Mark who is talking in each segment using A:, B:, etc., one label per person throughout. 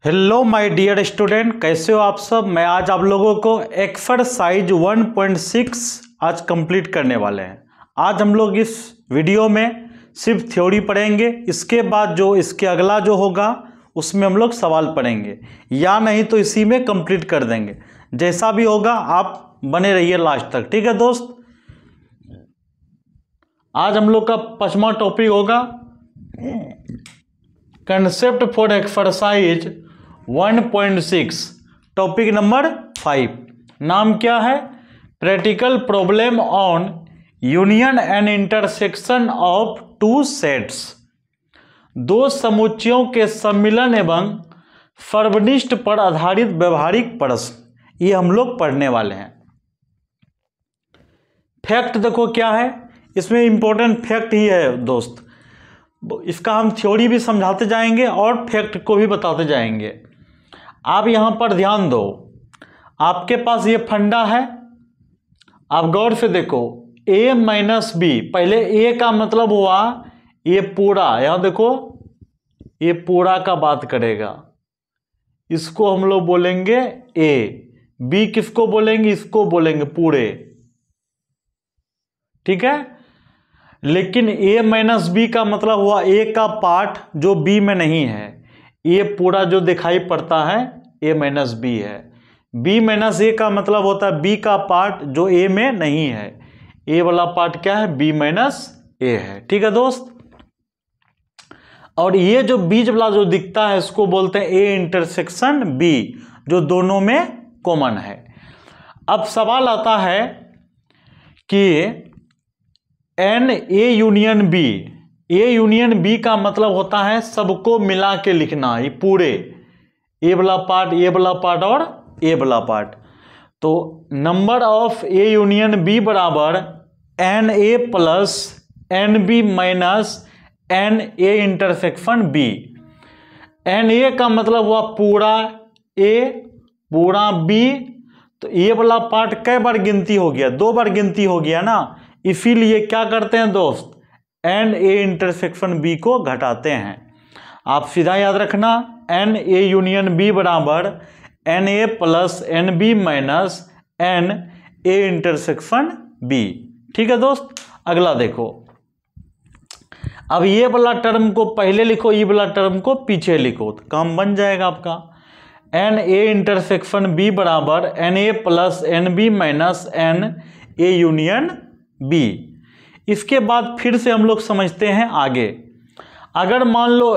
A: Hello my dear student, कैसे हो आप सब। मैं आज आप लोगों को एक्सरसाइज 1.6 आज कंप्लीट करने वाले हैं। आज हम लोग इस वीडियो में सिर्फ थ्योरी पढ़ेंगे। इसके बाद जो इसके अगला जो होगा उसमें हम लोग सवाल पढ़ेंगे, या नहीं तो इसी में कंप्लीट कर देंगे। जैसा भी होगा आप बने रहिए लास्ट तक, ठीक है दोस्त। आज हम लोग का 5वां टॉपिक होगा concept for exercise 1.6, topic number 5। नाम क्या है? Practical problem on union and intersection of two sets. दो समुच्चयों के सम्मिलन एवं सर्वनिष्ठ पर आधारित व्यवहारिक प्रश्न, ये हम लोग पढ़ने वाले हैं। फैक्ट देखो क्या है, इसमें इंपॉर्टेंट फैक्ट ही है दोस्त। इसका हम थ्योरी भी समझाते जाएंगे और फैक्ट को भी बताते जाएंगे। आप यहां पर ध्यान दो, आपके पास ये फंडा है, आप गौर से देखो। a माइनस बी, पहले a का मतलब हुआ ये पूरा, यहां देखो ये पूरा का बात करेगा, इसको हम लोग बोलेंगे a। b किसको बोलेंगे? इसको बोलेंगे पूरे, ठीक है। लेकिन a माइनस बी का मतलब हुआ a का पार्ट जो b में नहीं है। ये पूरा जो दिखाई पड़ता है a माइनस बी है। b माइनस a का मतलब होता है b का पार्ट जो a में नहीं है। a वाला पार्ट क्या है? b माइनस a है, ठीक है दोस्त। और ये जो बीच वाला जो दिखता है इसको बोलते हैं a इंटरसेक्शन b, जो दोनों में कॉमन है। अब सवाल आता है कि N A union B, A union B का मतलब होता है सबको मिला के लिखना, ये पूरे ए वाला पार्ट, ए वाला पार्ट और ए वाला पार्ट। तो number of A union B बराबर N A plus N B minus N A intersection B. N A का मतलब हुआ पूरा ए पूरा बी, तो ए वाला पार्ट कई बार गिनती हो गया? 2 बार गिनती हो गया ना। इसीलिए क्या करते हैं दोस्त, एन ए इंटरसेक्शन बी को घटाते हैं। आप सीधा याद रखना, एन ए यूनियन बी बराबर N A plus N B minus N A intersection B, ठीक है दोस्त। अगला देखो, अब ये वाला टर्म को पहले लिखो, ये वाला टर्म को पीछे लिखो, तो काम बन जाएगा आपका। एन ए इंटरसेक्शन बी बराबर N A plus N B minus N A union B. इसके बाद फिर से हम लोग समझते हैं आगे। अगर मान लो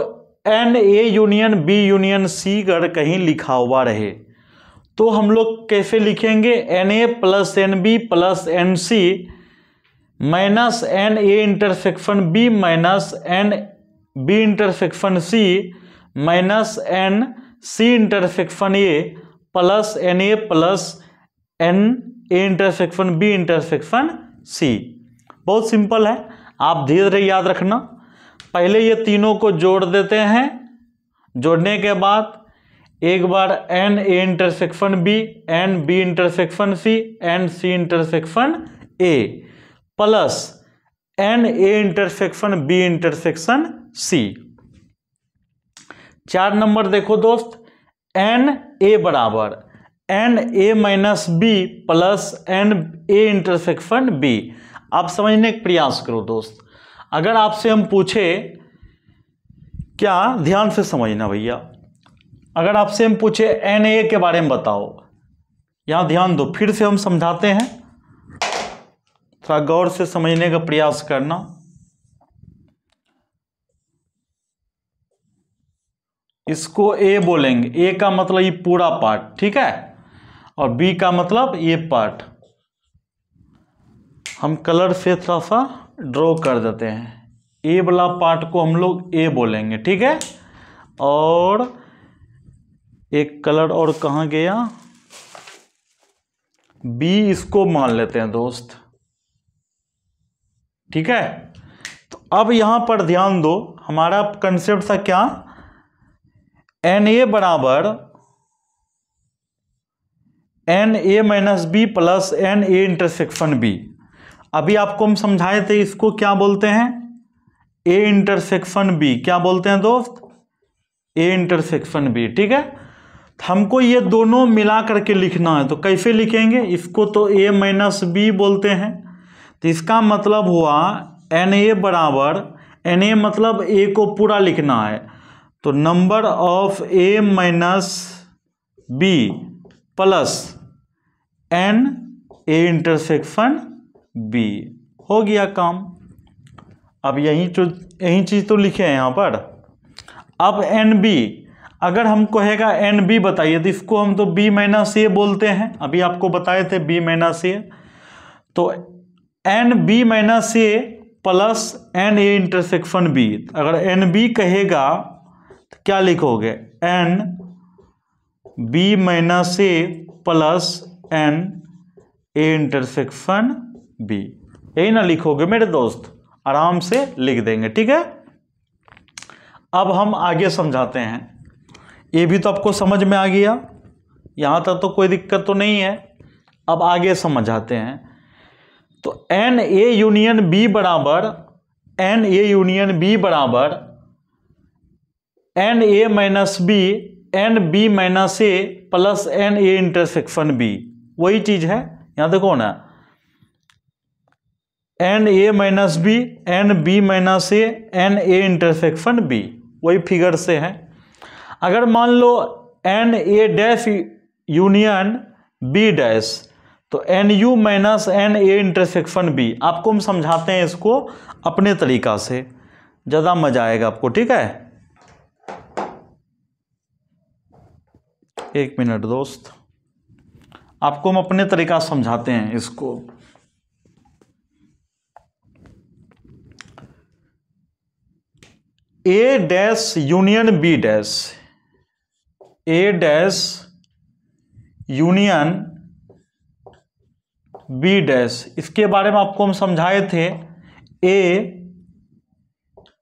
A: N A union B union C अगर कहीं लिखा हुआ रहे तो हम लोग कैसे लिखेंगे? N A plus N B plus N C minus N A intersection B minus N B intersection C minus N C intersection A plus N A plus N A intersection B intersection C. बहुत simple है, आप धीरे धीरे याद रखना। पहले ये तीनों को जोड़ देते हैं, जोड़ने के बाद एक बार N A intersection B, N B intersection C, N C intersection A plus N A intersection B intersection C. 4 number देखो दोस्त, एन ए बराबर N A minus B plus N A intersection B. आप समझने का प्रयास करो दोस्त। अगर आपसे हम पूछे, क्या ध्यान से समझना भैया, अगर आपसे हम पूछे एन ए के बारे में बताओ, यहां ध्यान दो, फिर से हम समझाते हैं, थोड़ा गौर से समझने का प्रयास करना। इसको ए बोलेंगे, ए का मतलब ये पूरा पार्ट, ठीक है, और बी का मतलब ये पार्ट। हम कलर से थोड़ा सा ड्रॉ कर देते हैं। ए वाला पार्ट को हम लोग ए बोलेंगे, ठीक है। और एक कलर और कहाँ गया? बी, इसको मान लेते हैं दोस्त, ठीक है। तो अब यहां पर ध्यान दो, हमारा कंसेप्ट था क्या? एन ए बराबर N A minus B plus N A intersection B. अभी आपको हम समझाए थे, इसको क्या बोलते हैं? A intersection B. क्या बोलते हैं दोस्त? A intersection B. ठीक है, हमको ये दोनों मिला करके लिखना है, तो कैसे लिखेंगे इसको? तो ए माइनस बी बोलते हैं। तो इसका मतलब हुआ एन ए बराबर, एन ए मतलब ए को पूरा लिखना है, तो number of A minus B plus N A intersection B. हो गया काम। अब यही चीज़ तो लिखे हैं यहाँ पर। अब एन बी, अगर हम कहेगा एन बी बताइए, तो इसको हम तो बी माइनस ए बोलते हैं, अभी आपको बताए थे बी माइनस ए। तो n B minus A plus N A intersection B. अगर एन बी कहेगा तो क्या लिखोगे? N B minus A plus N A intersection B, यही ना लिखोगे मेरे दोस्त? आराम से लिख देंगे। ठीक है, अब हम आगे समझाते हैं। ये भी तो आपको समझ में आ गया, यहाँ तक तो कोई दिक्कत तो नहीं है। अब आगे समझाते हैं। तो एन ए यूनियन बी बराबर, एन ए यूनियन बी बराबर N A minus B, N B minus A plus N A intersection B. वही चीज है, यहाँ देखो ना, N A minus B, N B minus A, N A intersection B, वही figure से है। अगर मान लो N A dash union B dash, तो N U minus N A intersection B. आपको हम समझाते हैं इसको अपने तरीका से, ज़्यादा मजा आएगा आपको। ठीक है, एक मिनट दोस्त, आपको हम अपने तरीका समझाते हैं इसको। ए डैश यूनियन बी डैश, ए डैश यूनियन बी डैश, इसके बारे में आपको हम समझाए थे। ए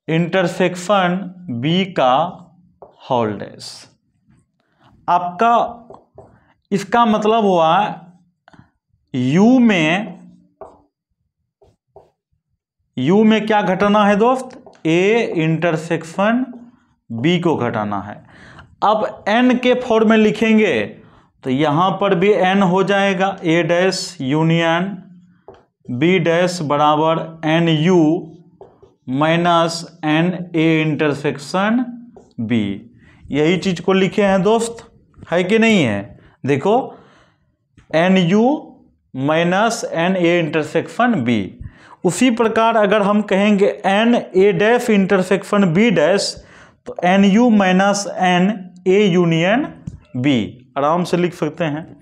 A: इंटरसेक्शन बी का होल डैश। आपका इसका मतलब हुआ यू में क्या घटाना है दोस्त? ए इंटरसेक्शन बी को घटाना है। अब एन के फॉर्म में लिखेंगे तो यहां पर भी एन हो जाएगा। A dash union B dash बराबर n U minus N A intersection B. यही चीज को लिखे हैं दोस्त, है कि नहीं है? देखो, N U minus N A intersection B. उसी प्रकार अगर हम कहेंगे N A dash intersection B dash, तो N U minus N A union B, आराम से लिख सकते हैं।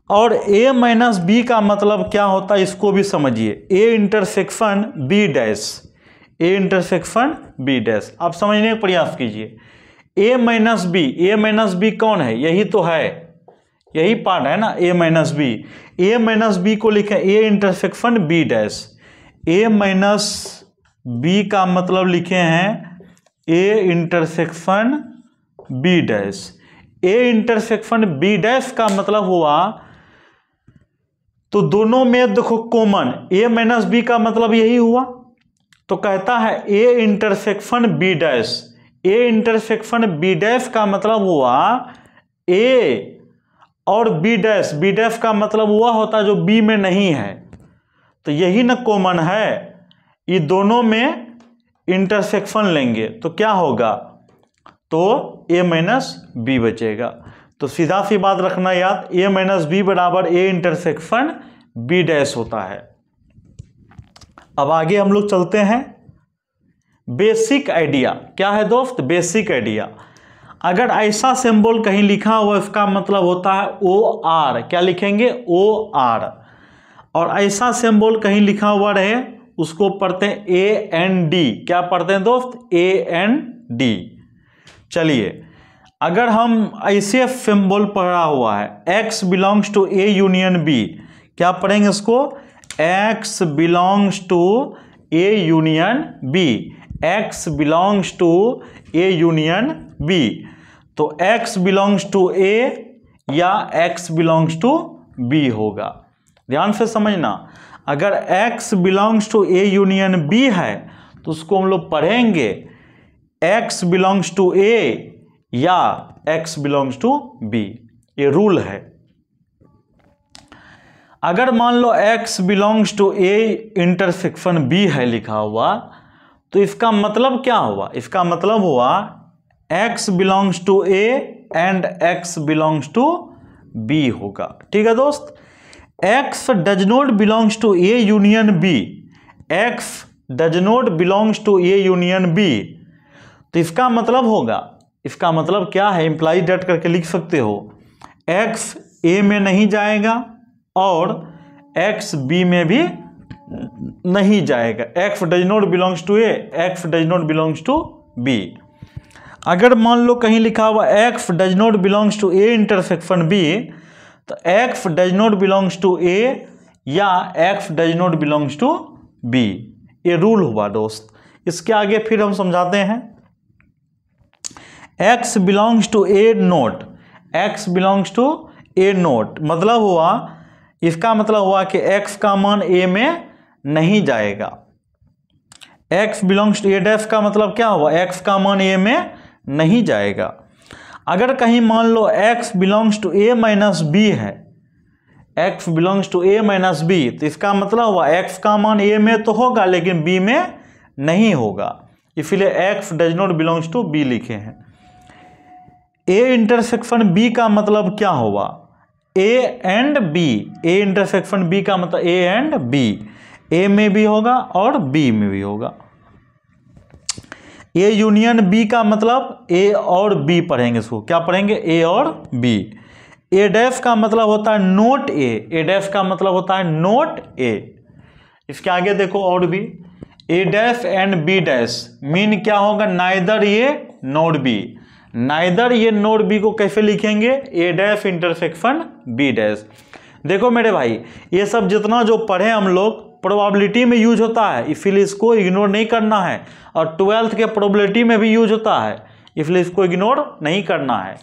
A: और ए माइनस बी का मतलब क्या होता है इसको भी समझिए। A intersection B dash, A intersection B dash, आप समझने का प्रयास कीजिए। A minus B, A minus B कौन है? यही तो है, यही पार्ट है ना, A minus B. A minus B को लिखें A intersection B dash. A minus B का मतलब लिखे हैं A intersection B dash. A intersection B dash का मतलब हुआ, तो दोनों में देखो कॉमन, ए माइनस बी का मतलब यही हुआ। तो कहता है A intersection B dash, A intersection B dash का मतलब हुआ ए और बी डैश, बी डैश का मतलब हुआ होता है जो बी में नहीं है। तो यही ना कॉमन है, ये दोनों में इंटरसेक्शन लेंगे तो क्या होगा? तो ए माइनस बी बचेगा। तो सीधा सी बात रखना याद, ए माइनस बी बराबर ए इंटरसेक्शन बी डैश होता है। अब आगे हम लोग चलते हैं। बेसिक आइडिया क्या है दोस्त? बेसिक आइडिया, अगर ऐसा सिंबल कहीं लिखा हुआ इसका मतलब होता है ओ आर। क्या लिखेंगे? O R. और ऐसा सिंबल कहीं लिखा हुआ रहे उसको पढ़ते हैं ए एन डी। क्या पढ़ते हैं दोस्त? A N D. चलिए, अगर हम ऐसे सिंबल पढ़ा हुआ है x belongs to A union B, क्या पढ़ेंगे इसको? X belongs to A union B, x belongs to A union B. तो एक्स बिलोंग्स टू ए या एक्स बिलोंग्स टू बी होगा। ध्यान से समझना, अगर x belongs to A union B है तो उसको हम लोग पढ़ेंगे एक्स बिलोंग्स टू ए या x बिलोंग्स टू b, ये रूल है। अगर मान लो x belongs to a intersection b है लिखा हुआ, तो इसका मतलब क्या हुआ? इसका मतलब हुआ x belongs to a and x belongs to b होगा। ठीक है दोस्त, x does not belongs to a union b, x does not belongs to a union b, तो इसका मतलब होगा, इसका मतलब क्या है, इंप्लाई डेट करके लिख सकते हो, x a में नहीं जाएगा और x b में भी नहीं जाएगा। x does not belongs to a, x does not belongs to b। अगर मान लो कहीं लिखा हुआ x does not belongs to a intersection b, तो x does not belongs to a या x does not belongs to b, ये rule हुआ दोस्त। इसके आगे फिर हम समझाते हैं। x belongs to a not, x belongs to a not मतलब हुआ, इसका मतलब हुआ कि x का मान a में नहीं जाएगा। x belongs to a dash का मतलब क्या हुआ, x का मान a में नहीं जाएगा। अगर कहीं मान लो x belongs to a minus b है, x belongs to a minus b, तो इसका मतलब हुआ x का मान a में तो होगा लेकिन b में नहीं होगा, इसलिए x does not belongs to b लिखे हैं। a इंटरसेक्शन b का मतलब क्या हुआ, a and b, a intersection b का मतलब a एंड b, a में भी होगा और b में भी होगा। a यूनियन b का मतलब a और b पढ़ेंगे, इसको क्या पढ़ेंगे, a और b। a डैश का मतलब होता है नोट a, a डैश का मतलब होता है नोट a। इसके आगे देखो और भी, a dash and b dash mean क्या होगा, neither a note b। Neither ये नोट b को कैसे लिखेंगे, a dash intersection b dash. देखो मेरे भाई, ये सब जितना जो पढ़े हम लोग प्रोबेबिलिटी में यूज होता है, इसीलिए इसको इग्नोर नहीं करना है, और 12th के प्रोबेबिलिटी में भी यूज होता है, इसलिए इसको इग्नोर नहीं करना है।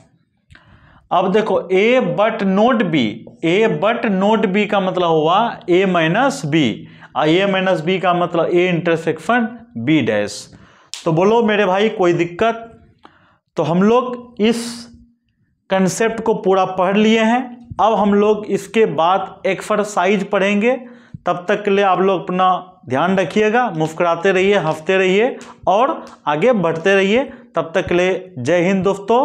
A: अब देखो a but note b, a but note b का मतलब हुआ a माइनस b, और a माइनस b का मतलब a इंटरसेक्शन b डैश। तो बोलो मेरे भाई कोई दिक्कत? तो हम लोग इस कंसेप्ट को पूरा पढ़ लिए हैं। अब हम लोग इसके बाद एक्सरसाइज पढ़ेंगे। तब तक के लिए आप लोग अपना ध्यान रखिएगा, मुस्कुराते रहिए, हंसते रहिए और आगे बढ़ते रहिए। तब तक के लिए जय हिंद दोस्तों।